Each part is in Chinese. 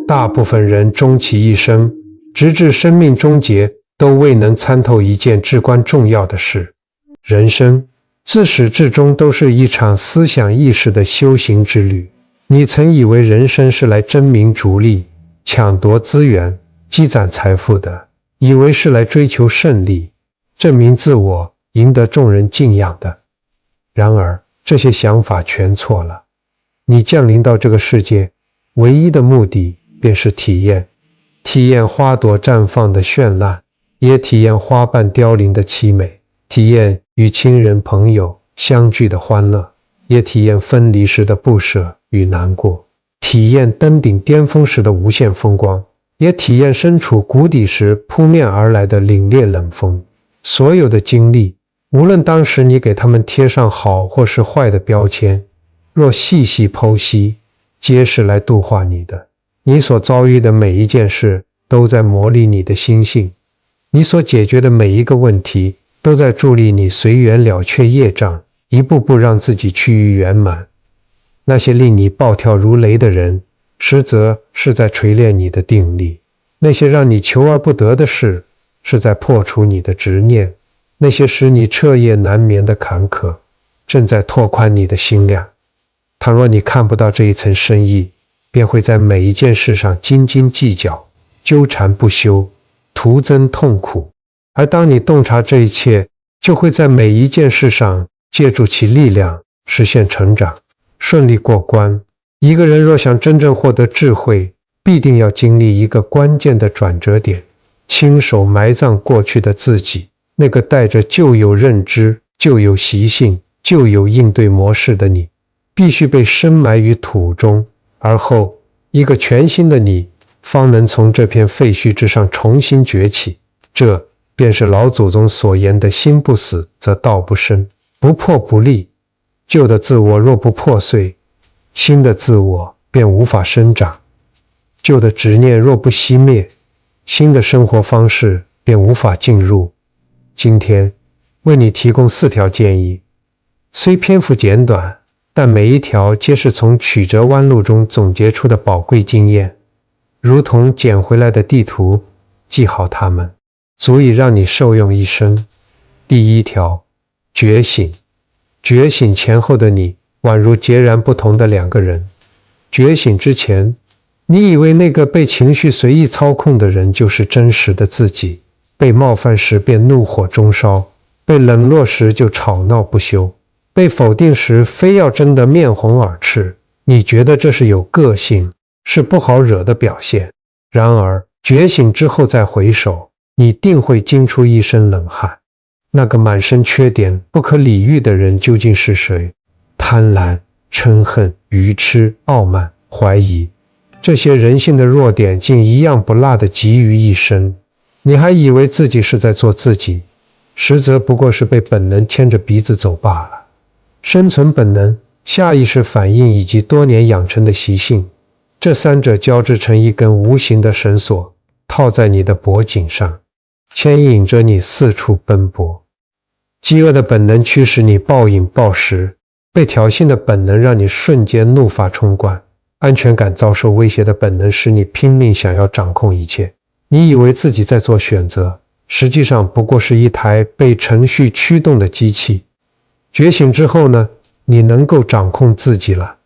大部分人終其一生，直至生命終結，都未能參透一件至關重要的事。人生自始至終都是一場思想意識的修行之旅。你曾以為人生是來爭名逐利、搶奪資源、積攢財富的，以為是來追求勝利、證明自我、贏得眾人敬仰的。然而，這些想法全錯了。你降臨到這個世界，唯一的目的便是體驗花朵綻放的絢爛，也體驗花瓣凋零的淒美，體驗與親人朋友相聚的歡樂，也體驗分離時的不捨與難過，體驗登頂巔峰時的無限風光，也體驗身處谷底時撲面而來的凜冽冷風。所有的經歷，無論當時你給他們貼上好或是壞的標籤，若細細剖析，皆是來度化你的。你所遭遇的每一件事，都在磨礪你的心性；你所解決的每一個問題，都在助力你隨緣了卻業障，一步步讓自己趨於圓滿。那些令你暴跳如雷的人，實則是在錘煉你的定力；那些讓你求而不得的事，是在破除你的執念；那些使你徹夜難眠的坎坷，正在拓寬你的心量。倘若你看不到這一層深意，便會在每一件事上斤斤計較，糾纏不休，徒增痛苦。而當你洞察這一切，就會在每一件事上借助其力量，實現成長，順利過關。一個人若想真正獲得智慧，必定要經歷一個關鍵的轉折點，親手埋葬過去的自己，那個帶着舊有認知、舊有習性、舊有應對模式的你，必須被深埋於土中，而後一個全新的你方能從這片廢墟之上重新崛起。這便是老祖宗所言的心不死則道不生，不破不立。舊的自我若不破碎，新的自我便無法生長；舊的執念若不熄滅，新的生活方式便無法進入。今天為你提供4條建議，雖篇幅簡短，但每一條皆是從曲折彎路中總結出的寶貴經驗，如同撿回來的地圖，記好它們，足以讓你受用一生。第1條，覺醒。覺醒前後的你，宛如截然不同的2個人。覺醒之前，你以為那個被情緒隨意操控的人就是真實的自己，被冒犯時便怒火中燒，被冷落時就吵鬧不休，被否定時非要爭得面紅耳赤。你覺得這是有個性，是不好惹的表現。然而覺醒之後再回首，你定會驚出一身冷汗。那個滿身缺點、不可理喻的人究竟是誰？貪婪、嗔恨、愚癡、傲慢、懷疑，這些人性的弱點竟一樣不落地集於一身。你還以為自己是在做自己，實則不過是被本能牽着鼻子走罷了。生存本能、下意識反應以及多年養成的習性，這3者交織成一根無形的繩索，套在你的脖頸上，牽引着你四處奔波。飢餓的本能驅使你暴飲暴食，被挑釁的本能讓你瞬間怒髮衝冠，安全感遭受威脅的本能使你拼命想要掌控一切。你以為自己在做選擇，實際上不過是一台被程序驅動的機器。覺醒之後呢，你能夠掌控自己了。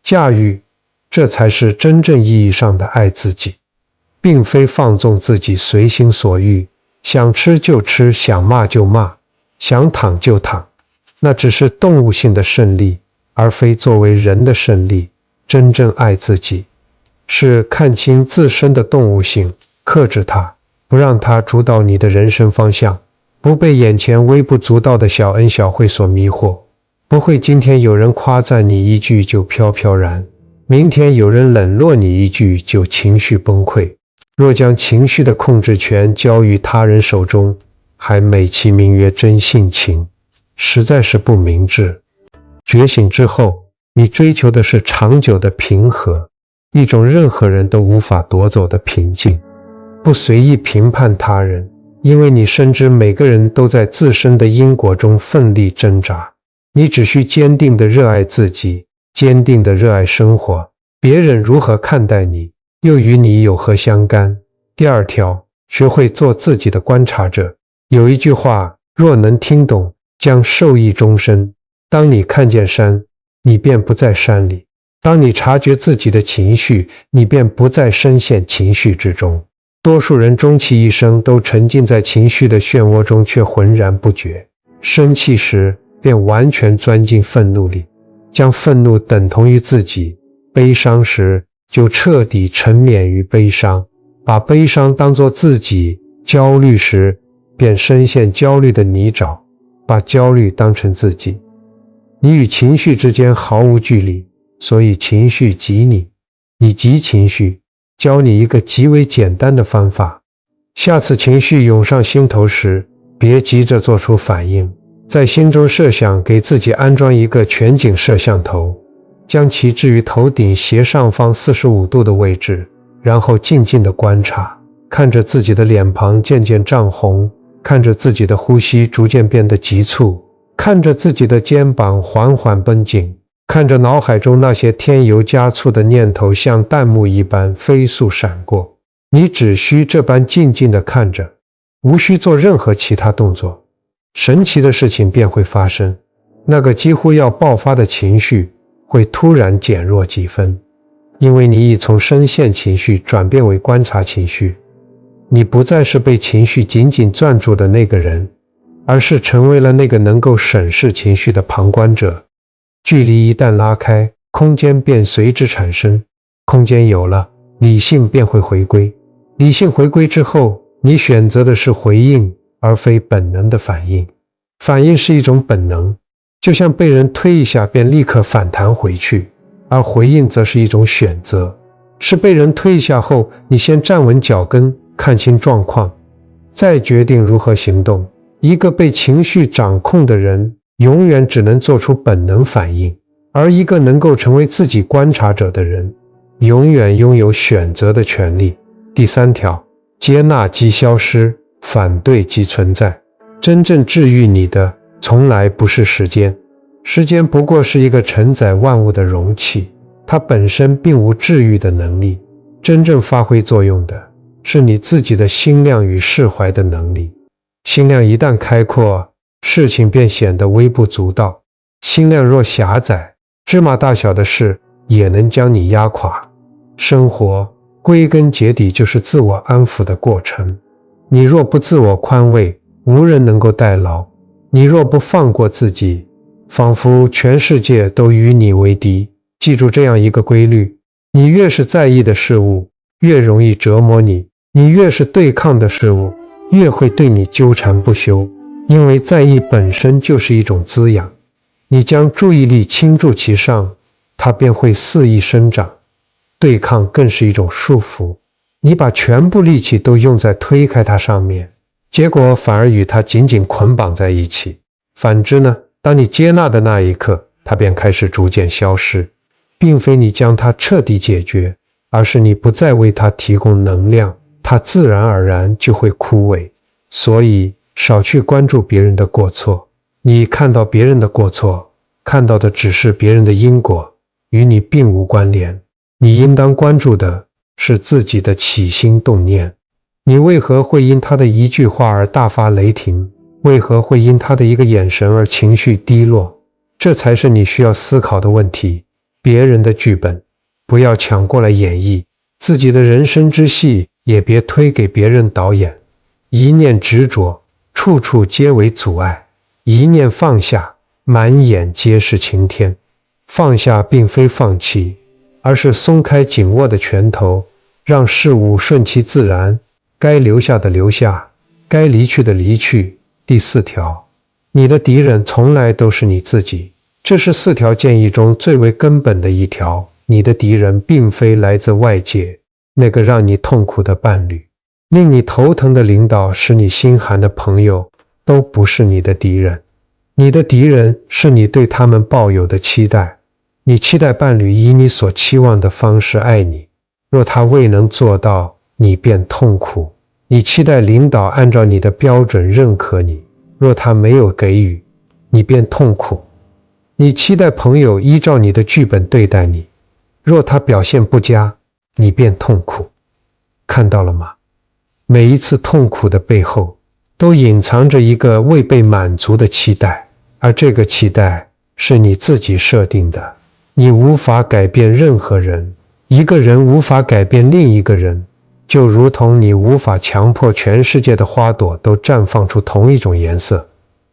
駕馭，這才是真正意義上的愛自己，並非放縱自己隨心所欲，想吃就吃，想罵就罵，想躺就躺。那只是動物性的勝利，而非作為人的勝利。真正愛自己，是看清自身的動物性，克制它，不讓它主導你的人生方向，不被眼前微不足道的小恩小惠所迷惑，不會今天有人誇讚你一句就飄飄然，明天有人冷落你一句就情緒崩潰。若將情緒的控制權交於他人手中，還美其名曰真性情，實在是不明智。覺醒之後，你追求的是長久的平和，一種任何人都無法奪走的平靜。不隨意評判他人，因為你深知每個人都在自身的因果中奮力掙扎。你只需堅定地熱愛自己，堅定地熱愛生活。別人如何看待你，又與你有何相干？第二條，學會做自己的觀察者。有一句話，若能聽懂，將受益終身。當你看見山，你便不在山裡；當你察覺自己的情緒，你便不再深陷情緒之中。多數人終其一生都沉浸在情緒的漩渦中，卻渾然不覺。生氣時，便完全鑽進憤怒裡，將憤怒等同於自己；悲傷時，就徹底沉湎於悲傷，把悲傷當作自己；焦慮時，便深陷焦慮的泥沼，把焦慮當成自己。你與情緒之間毫無距離，所以情緒急你，你急情緒。教你一個極為簡單的方法，下次情緒湧上心頭時，別急着做出反應，在心中設想給自己安裝一個全景攝像頭，將其置於頭頂斜上方45度的位置，然後靜靜地觀察，看着自己的臉龐漸漸漲紅，看着自己的呼吸逐漸變得急促，看着自己的肩膀緩緩繃緊，看着腦海中那些添油加醋的念頭像彈幕一般飛速閃過。你只需這般靜靜地看着，無需做任何其他動作，神奇的事情便會發生。那個幾乎要爆發的情緒會突然減弱幾分，因為你已從深陷情緒轉變為觀察情緒。你不再是被情緒緊緊攥住的那個人，而是成為了那個能夠審視情緒的旁觀者。距離一旦拉開，空間便隨之產生。空間有了，理性便會回歸。理性回歸之後，你選擇的是回應，而非本能的反應。反應是一種本能，就像被人推一下便立刻反彈回去，而回應則是一種選擇，是被人推一下後，你先站穩腳跟，看清狀況，再決定如何行動。一個被情緒掌控的人，永遠只能做出本能反應，而一個能夠成為自己觀察者的人，永遠擁有選擇的權利。第三條，接納即消失，反對即存在。真正治癒你的，從來不是時間，時間不過是一個承載萬物的容器，它本身並無治癒的能力。真正發揮作用的，是你自己的心量與釋懷的能力。心量一旦開闊，事情便顯得微不足道；心量若狹窄，芝麻大小的事也能將你壓垮。生活歸根結底就是自我安撫的過程。你若不自我寬慰，無人能夠代勞；你若不放過自己，仿佛全世界都與你為敵。記住這樣一個規律：你越是在意的事物，越容易折磨你；你越是對抗的事物，越會對你糾纏不休。因為在意本身就是一種滋養，你將注意力傾注其上，它便會肆意生長；對抗更是一種束縛，你把全部力氣都用在推開它上面，結果反而與它緊緊捆綁在一起。反之呢，當你接納的那一刻，它便開始逐漸消失，並非你將它徹底解決，而是你不再為它提供能量，它自然而然就會枯萎。所以少去關注別人的過錯，你看到別人的過錯，看到的只是別人的因果，與你並無關聯。你應當關注的是自己的起心動念。你為何會因他的一句話而大發雷霆？為何會因他的一個眼神而情緒低落？這才是你需要思考的問題。別人的劇本，不要搶過來演繹；自己的人生之戲，也別推給別人導演。一念執着，處處皆為阻礙；一念放下，滿眼皆是晴天。放下並非放棄，而是鬆開緊握的拳頭，讓事物順其自然，該留下的留下，該離去的離去。第四條，你的敵人從來都是你自己。這是4條建議中最為根本的一條。你的敵人並非來自外界，那個讓你痛苦的伴侶，令你頭疼的領導，使你心寒的朋友，都不是你的敵人。你的敵人是你對他們抱有的期待。你期待伴侶以你所期望的方式愛你，若他未能做到，你便痛苦。你期待領導按照你的標準認可你，若他沒有給予，你便痛苦。你期待朋友依照你的劇本對待你，若他表現不佳，你便痛苦。看到了嗎？每一次痛苦的背後，都隱藏着一個未被滿足的期待，而這個期待是你自己設定的。你無法改變任何人，一個人無法改變另一個人，就如同你無法強迫全世界的花朵都綻放出同一種顏色。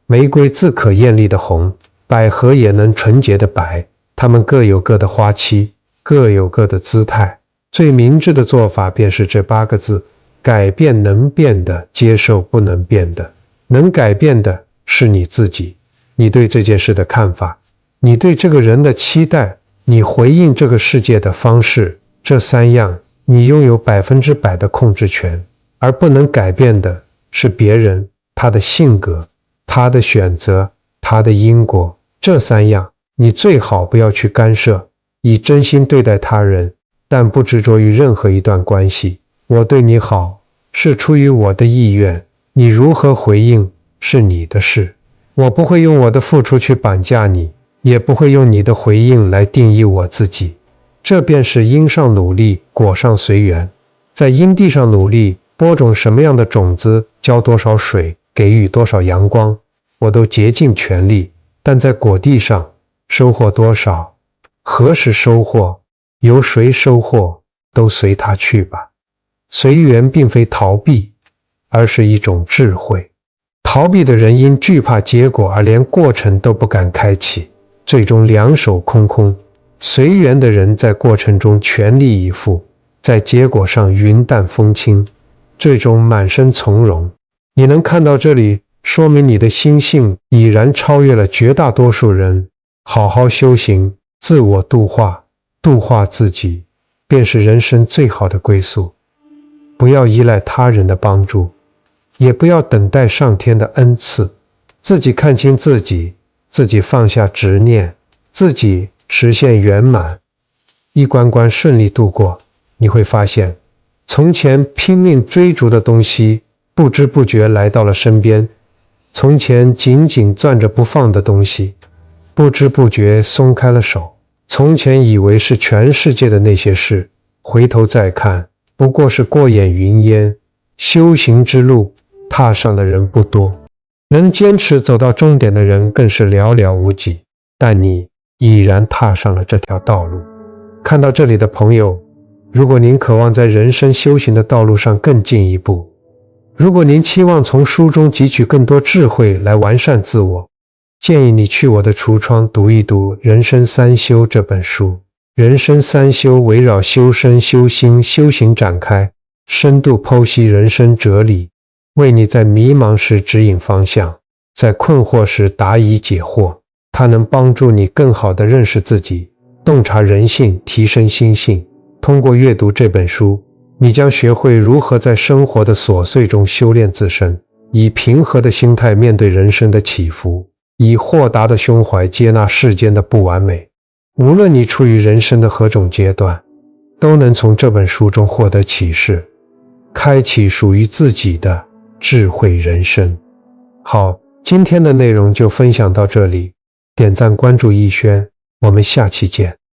玫瑰自可豔麗的紅，百合也能純潔的白，它們各有各的花期，各有各的姿態。最明智的做法便是這8個字：改變能變的，接受不能變的。能改變的是你自己，你對這件事的看法，你對這個人的期待，你回應這個世界的方式，這3樣你擁有100%的控制權。而不能改變的是別人，他的性格，他的選擇，他的因果。這3樣你最好不要去干涉，以真心對待他人，但不執着於任何一段關係。我對你好，是出於我的意願，你如何回應是你的事。我不會用我的付出去綁架你，也不會用你的回應來定義我自己。這便是因上努力，果上隨緣。在因地上努力，播種什麼樣的種子，澆多少水，給予多少陽光，我都竭盡全力。但在果地上，收穫多少，何時收穫，由誰收穫，都隨他去吧。隨緣並非逃避，而是一種智慧。逃避的人因懼怕結果而連過程都不敢開啟，最終兩手空空。隨緣的人在過程中全力以赴，在結果上雲淡風輕，最終滿身從容。你能看到這裡，說明你的心性已然超越了絕大多數人。好好修行，自我度化，度化自己，便是人生最好的歸宿。不要依賴他人的幫助，也不要等待上天的恩賜，自己看清自己，自己放下執念，自己實現圓滿，一關關順利度過。你會發現，從前拼命追逐的東西，不知不覺來到了身邊；從前緊緊攥着不放的東西，不知不覺鬆開了手；從前以為是全世界的那些事，回頭再看，不過是過眼雲煙。修行之路，踏上的人不多，能堅持走到終點的人更是寥寥無幾。但你已然踏上了這條道路。看到這裡的朋友，如果您渴望在人生修行的道路上更進一步，如果您期望從書中汲取更多智慧來完善自我，建議你去我的櫥窗讀一讀《人生三修》這本書。人生三修圍繞修身、修心、修行展開，深度剖析人生哲理，為你在迷茫時指引方向，在困惑時答疑解惑。它能幫助你更好地認識自己，洞察人性，提升心性。通過閱讀這本書，你將學會如何在生活的瑣碎中修煉自身，以平和的心態面對人生的起伏，以豁達的胸懷接納世間的不完美。無論你處於人生的何種階段，都能從這本書中獲得啟示，開啟屬於自己的智慧人生。好，今天的內容就分享到這裡，點讚關注逸軒，我們下期見。